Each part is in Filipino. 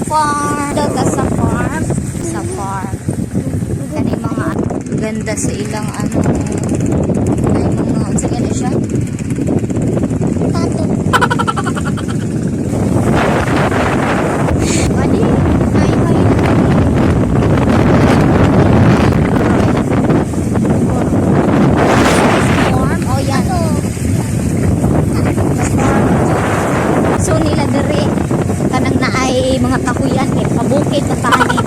farm. Daw ta sa farm. Sa farm. Kani mga ganda sa ilang ano. May mga sige na siya. Tato. Adi, ay farm. Oh yan. So nila dere kanang naay mga kahuyan kay pabukid na tani.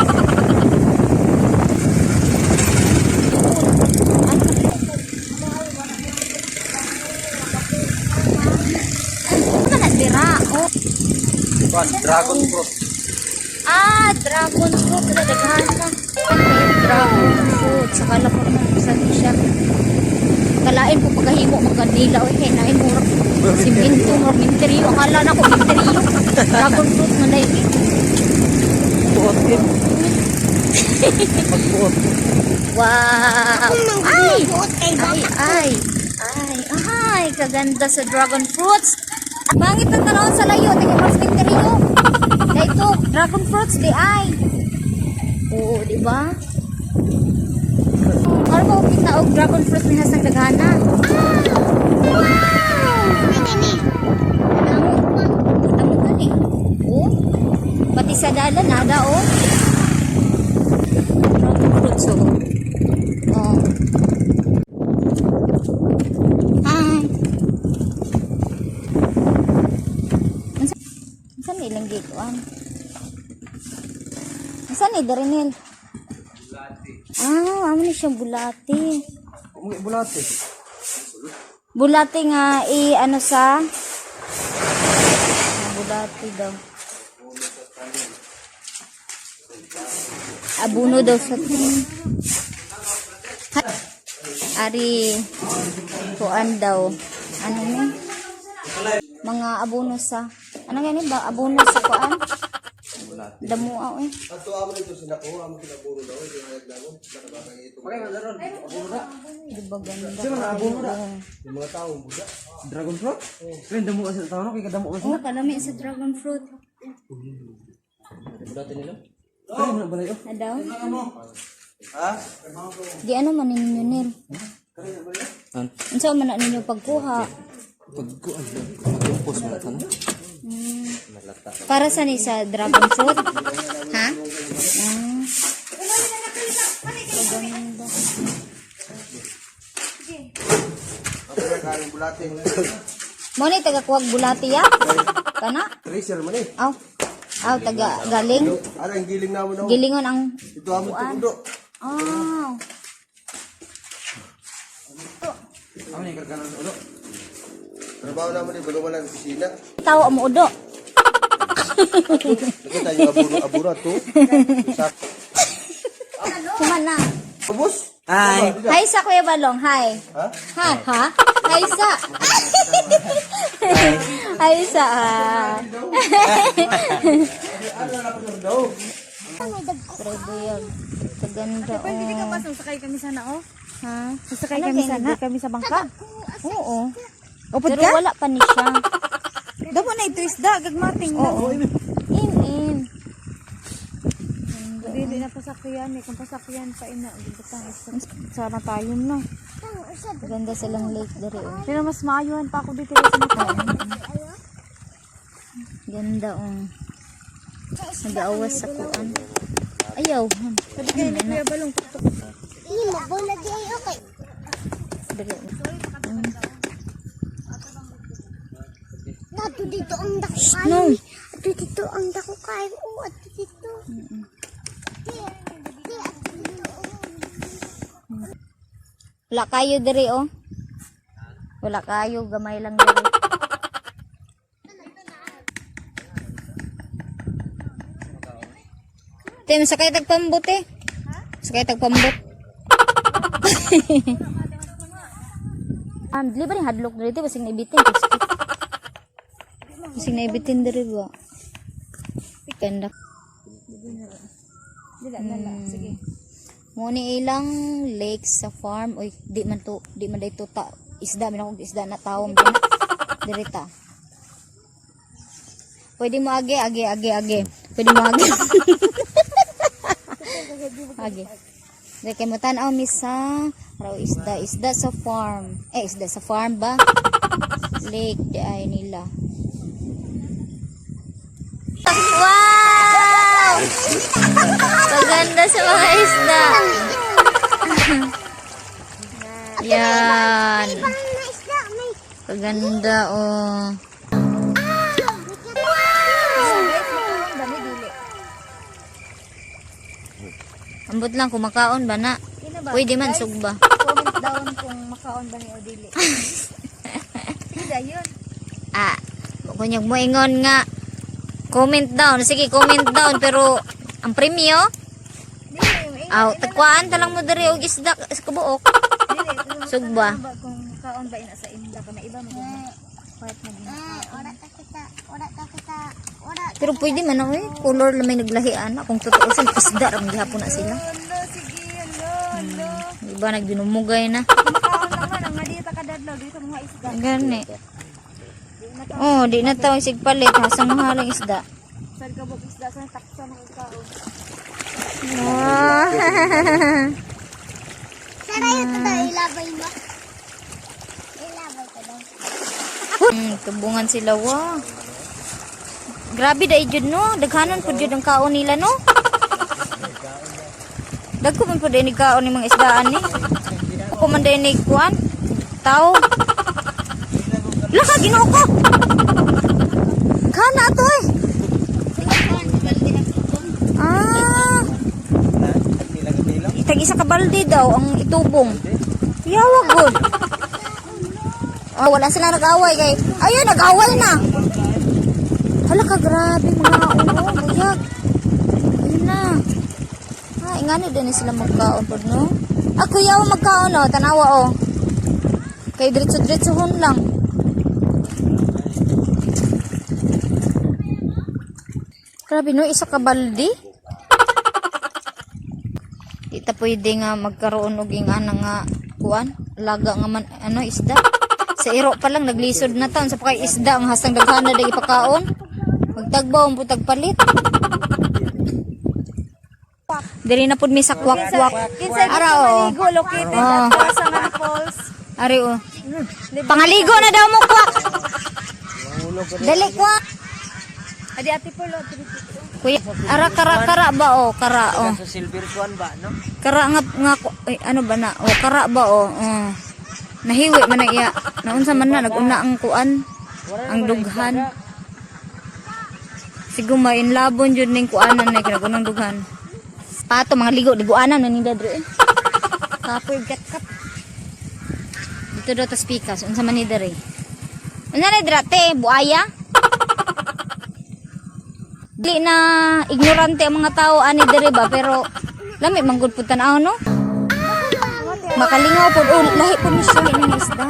Dragon fruit. Dragon fruit na daghan na. Dragon fruit sa kala ko naman sa siya. Kalain ko pagahimo magkanila oy kay naay murag simento or minteryo. Akala na ko minteryo. Dragon fruit man dai. Wow. Ay, kaganda sa dragon fruits. Bangit ang tanawon sa layo, tingin mas minteryo. Dito, dragon fruits di ay. Oo, di ba? Ano mo kita og dragon fruits ni hasang daghana? Wow! Damo gani. Oh. Pati sa dalan nada oh. Dragon fruits oh. Oh. Ilang gikuan. Saan ni Darinil? Bulati. Amo ni siyang bulati. Bulati. Bulati nga ano sa bulati daw. Abuno daw sa ari kuan daw. Ano ni? Mga abono sa ano gani ba abono sa kuan? Damuaw eh. Ato amo dito sinako, amo kinaburo daw yung naglago, nakabaka ito. Pare daron, abono na. Di ba ganda? Sino na abono na? Yung mga tao buda. Dragon fruit? Kaya damo sa tao no kay kadamo kasi. Oh, kalami sa dragon fruit. Bulati nila. Kaya mo balay oh. Adaw? Ha? Di ano man ninyo nil? Unsa man na ninyo pagkuha? Pagkuan pagkumpos mo ta na. Para sa ni sa dragon fruit? Ha? Paganda. Ako na kain bulati. Mo ni taga kuwag bulati ya? Kana? Tracer man eh. Aw taga galing. Ara ang giling namo daw. Gilingon ang Ito amo tundo. Ano ni karkanan ulo? Trabaho naman ni bago man opisina. Tawo mo udo. Nakita yung aburo to. Kumana. Ubus? Hi. Hi sa Kuya Balong. Hi. Ha? Ha? Hi sa. Hi sa. Ano na po daw? Trebuyag. Kaganda. Pwede ka pa sasakay kami sana oh. Ha? Sasakay kami sana. Kami sa bangka. Oo. Upod Pero ka? wala pa ni siya. Damo na ito isda, gagmating na. Oo, ini. In. Dili na pasakyan eh. Kung pasakyan pa ina, gibutang isa. Sana tayo na. Ganda silang lake dere. Oh. Pero mas maayuhan pa ako dito sa mata. Ganda nag-aawas sa kuan. Ayaw. Sabi kayo ni Kuya Balong tuktok. Ini mo bola di ay okay. Dere. Ato dito ang dako kain. No. Ato dito ang dako kain. Oh, ato dito. Wala kayo dere oh. Wala kayo, gamay lang dere. Tim, sakay tagpambot eh. Sakay tagpambot. Dili ba ni hadlok dito basing naibitin. Basing naibitin diri ba. Ganda. Dila na. Sige. Muni ilang lake sa farm. Uy, di man dito ta isda minakog isda na tawom din. Dirita. Pwede mo age. Pwede mo hagi. Hagi. Dahil kayo mo tanaw misa. Raw isda sa farm. Isda sa farm ba? Lake di ay nila. Wow! Paganda sa mga isda. Yan. Paganda oh. Ambot lang kumakaon ba na? Pwede man sugba. Comment down kung makaon ba ni Odili. Hindi yun. Kunyag mo ingon nga. Comment down. Sige, comment down. Pero, ang premyo, takwaan talang mo dari og isda sa kabuok. Sugba. Kung makaon ba ina sa inda ka na iba mo. Kahit Ora ta kita. Pero pwede man ako color lang may naglahian. Kung totoo sila, isda ram gihapon na sila. Iba nagdinumugay na. makaon naman ang dito ka dadlaw dito mga isda. Gani. Oh, di na tawag sigpalit. Hasang mahalang isda. Sa kabog isda sa taksa ng kaon. Sarayo to daw ilabay mo. Ilabay ko daw. Tubungan sila wa. Grabe da jud no. Daghanon pud jud ang kaon nila no. Dagko man pud ni kaon ni mga isdaan ni. Ako man day ni kuan. Tao. Laka Ginoo ko. Kana to eh. Itag isa ka balde daw ang itubong. Yawa good. Wala sila nag-away kay. Ayun, nag-away na. Hala ka, grabe mga ulo. Buyag. Ayun na. Ingani din sila magkaon po, no? Ako yawa magkaon, no? Tanawa, oh. Kay diretso-diretsohon lang. Grabe, no? Isa ka balde. Di ta pwede nga magkaroon og ingana nga kuan. Laga nga man, isda. Sa iro pa lang naglisod na taon sa pakay isda ang hasang daghana dagi ipakaon. Magtagbaw ang putag palit. Diri na pud mi sa kwak-kwak. Ara oh. Maligo located at Pasangan Falls. Ari oh. Pangaligo na daw mo kwak. Dali kwak. Adi ati po lo. Kuya, ara kara ba oh, kara oh. Sa silver swan ba, no? Kara nga ano ba na? Oh, kara ba oh. Nahiwi man na iya. Naunsa man na naguna ang kuan, ang dughan. Siguma in labon jud ning kuanan na kinagunang dughan. Pato mga ligo diguanan na ni dadre. Kapoy gat-kat. Dito daw ta spikas unsa man ni dere. Unsa ni drate buaya? Di na ignorante ang mga tao ani dere ba pero lami manggod pud tan-aw no. Makalingaw po. Lahi po ni siya ng isda.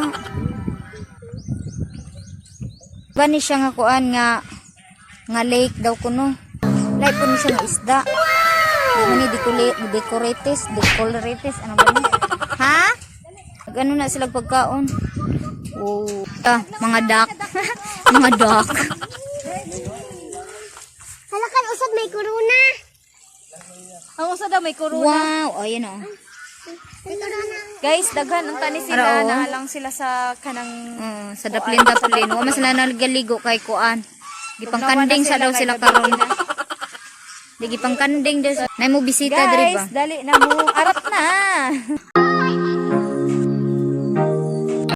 Ba ni siya nga kuan nga lake daw kuno. Lahi po ni siya nga isda. Di decorates, ano ba ni? Ha? Gano na sila pagkaon. Oh, mga duck. Mga duck. Halakan usad may corona. Ang usa daw may corona. Wow, ayan oh. May corona. Guys, daghan ang tani sila Ara, oh. na lang sila sa kanang Sa daplin. Wa man sila nagaligo kay kuan. Gipangkanding sa daw sila karon. Di gipangkanding daw. Nay mo bisita diri ba? Guys, dali na mo. Arap na.